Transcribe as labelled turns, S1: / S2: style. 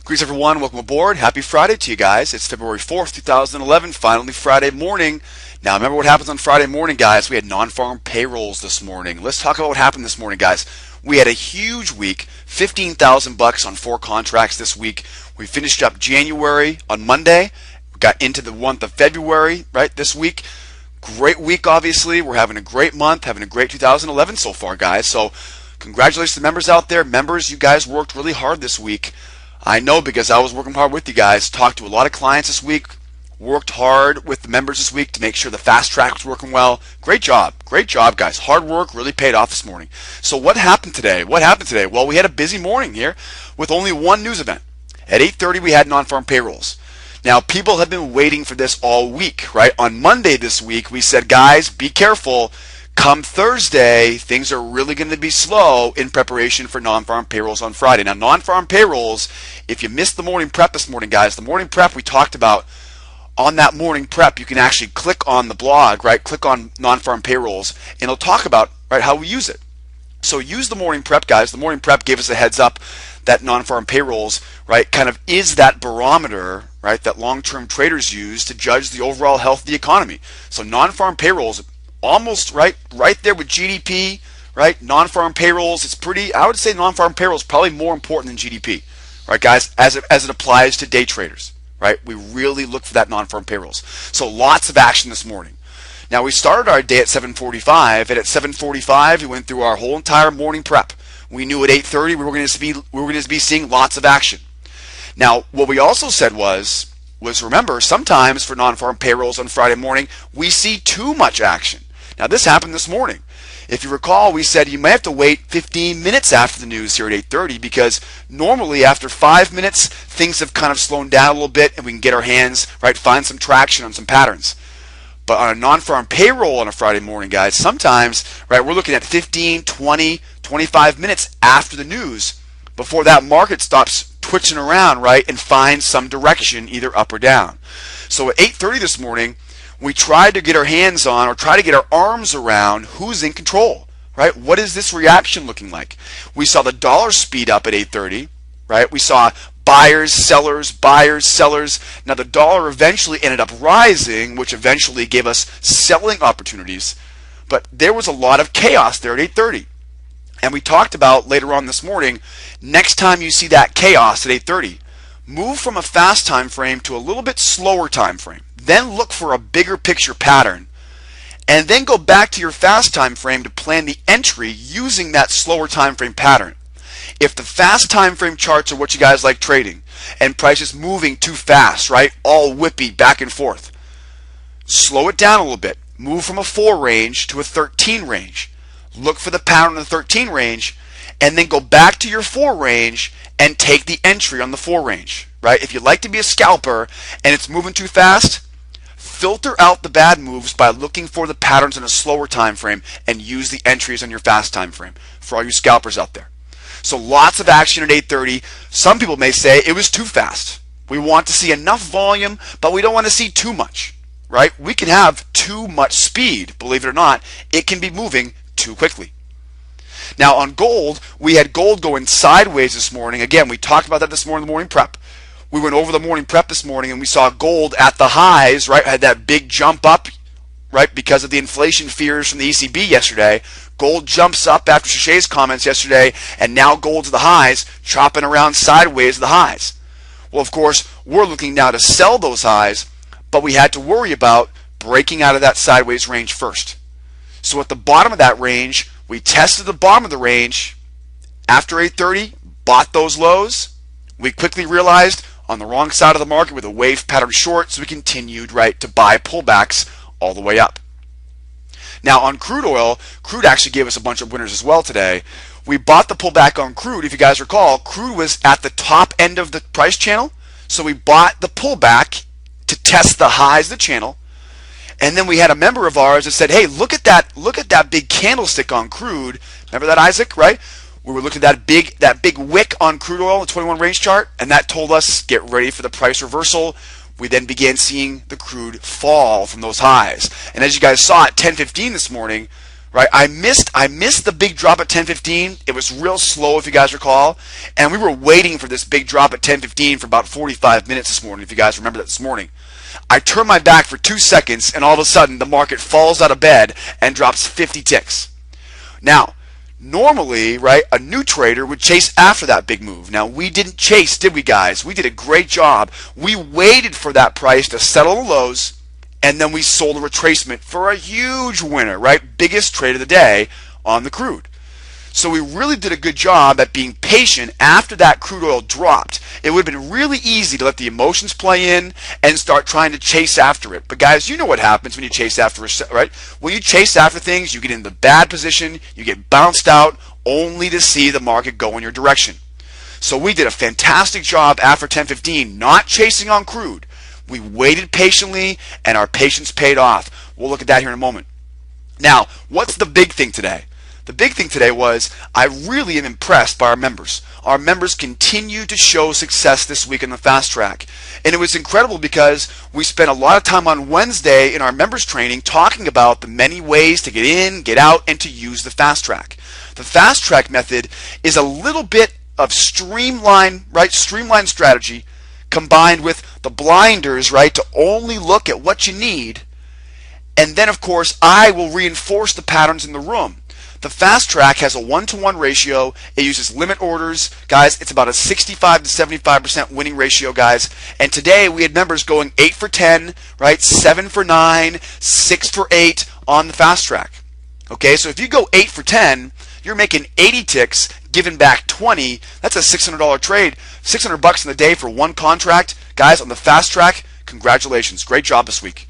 S1: Greetings everyone, welcome aboard. Happy Friday to you guys. It's February 4th, 2011, finally Friday morning. Now remember what happens on Friday morning, guys. We had non-farm payrolls this morning. Let's talk about what happened this morning, guys. We had a huge week, $15,000 on 4 contracts this week. We finished up January on Monday. We got into the month of February, right, this week. Great week, obviously. We're having a great month, having a great 2011 so far, guys. So congratulations to the members out there. Members, you guys worked really hard this week. I know because I was working hard with you guys, talked to a lot of clients this week, worked hard with the members this week to make sure the fast track was working well. Great job, guys. Hard work really paid off this morning. So what happened today? Well, we had a busy morning here with only one news event. At 8:30 we had non-farm payrolls. Now people have been waiting for this all week, right? On Monday this week we said, guys, be careful. Come Thursday, things are really going to be slow in preparation for non-farm payrolls on Friday. Now, non-farm payrolls, if you missed the morning prep this morning, guys, the morning prep we talked about, on that morning prep, you can actually click on the blog, right? Click on non-farm payrolls, and it'll talk about, right, how we use it. So use the morning prep, guys. The morning prep gave us a heads up that non-farm payrolls, right, kind of is that barometer, right, that long-term traders use to judge the overall health of the economy. So non-farm payrolls, almost right there with GDP, right? Non-farm payrolls, it's pretty, I would say non-farm payrolls probably more important than GDP, right, guys, as it applies to day traders, right? We really look for that non-farm payrolls. So lots of action this morning. Now we started our day at 7:45, and at 7:45 we went through our whole entire morning prep. We knew at 8:30 we were going to be seeing lots of action. Now what we also said was remember, sometimes for non-farm payrolls on Friday morning we see too much action. Now this happened this morning. If you recall, we said you may have to wait 15 minutes after the news here at 8:30 because normally after 5 minutes things have kind of slowed down a little bit and we can get our hands, right, find some traction on some patterns. But on a non-farm payroll on a Friday morning, guys, sometimes, right, we're looking at 15, 20, 25 minutes after the news before that market stops twitching around, right, and finds some direction either up or down. So at 8:30 this morning, we tried to get our hands on or try to get our arms around who's in control, right? What is this reaction looking like? We saw the dollar speed up at 8:30, right? We saw buyers, sellers. Now the dollar eventually ended up rising, which eventually gave us selling opportunities. But there was a lot of chaos there at 8:30. And we talked about later on this morning, next time you see that chaos at 8:30, move from a fast time frame to a little bit slower time frame. Then look for a bigger picture pattern, and then go back to your fast time frame to plan the entry using that slower time frame pattern. If the fast time frame charts are what you guys like trading and prices moving too fast, right, all whippy back and forth, slow it down a little bit. Move from a 4 range to a 13 range. Look for the pattern in the 13 range, and then go back to your 4 range and take the entry on the 4 range, right? If you like to be a scalper and it's moving too fast, filter out the bad moves by looking for the patterns in a slower time frame and use the entries on your fast time frame for all you scalpers out there. So lots of action at 8:30. Some people may say it was too fast. We want to see enough volume, but we don't want to see too much, right? We can have too much speed, believe it or not. It can be moving too quickly. Now on gold, we had gold going sideways this morning. Again, we talked about that this morning in the morning prep. We went over the morning prep this morning and we saw gold at the highs, right, had that big jump up, right, because of the inflation fears from the ECB yesterday. Gold jumps up after Shishay's comments yesterday, and now gold's at the highs, chopping around sideways at the highs. Well, of course, we're looking now to sell those highs, but we had to worry about breaking out of that sideways range first. So at the bottom of that range, we tested the bottom of the range. After 8:30, bought those lows. We quickly realized on the wrong side of the market with a wave pattern short, so we continued, right, to buy pullbacks all the way up. Now on crude oil, crude actually gave us a bunch of winners as well today. We bought the pullback on crude. If you guys recall, crude was at the top end of the price channel, so we bought the pullback to test the highs of the channel. And then we had a member of ours that said, hey, look at that big candlestick on crude. Remember that, Isaac, right? We were looking at that big wick on crude oil, the 21 range chart, and that told us get ready for the price reversal. We then began seeing the crude fall from those highs. And as you guys saw at 10:15 this morning, right? I missed the big drop at 10:15. It was real slow, if you guys recall, and we were waiting for this big drop at 10:15 for about 45 minutes this morning, if you guys remember that this morning. I turned my back for 2 seconds, and all of a sudden the market falls out of bed and drops 50 ticks. Now, normally, right, a new trader would chase after that big move. Now, we didn't chase, did we, guys? We did a great job. We waited for that price to settle the lows, and then we sold a retracement for a huge winner, right? Biggest trade of the day on the crude. So we really did a good job at being patient after that crude oil dropped. It would have been really easy to let the emotions play in and start trying to chase after it. But guys, you know what happens when you chase after, right? When you chase after things, you get in the bad position, you get bounced out, only to see the market go in your direction. So we did a fantastic job after 10:15, not chasing on crude. We waited patiently, and our patience paid off. We'll look at that here in a moment. Now, what's the big thing today? The big thing today was I really am impressed by our members. Our members continue to show success this week in the fast track. And it was incredible because we spent a lot of time on Wednesday in our members training talking about the many ways to get in, get out, and to use the fast track. The fast track method is a little bit of streamlined strategy combined with the blinders, right, to only look at what you need. And then, of course, I will reinforce the patterns in the room. The fast track has a 1-to-1 ratio. It uses limit orders. Guys, it's about a 65 to 75% winning ratio, guys. And today we had members going 8 for 10, right? 7 for 9, 6 for 8 on the fast track. Okay, so if you go 8 for 10, you're making 80 ticks, giving back 20. That's a $600 trade. $600 in the day for one contract. Guys, on the fast track, congratulations. Great job this week.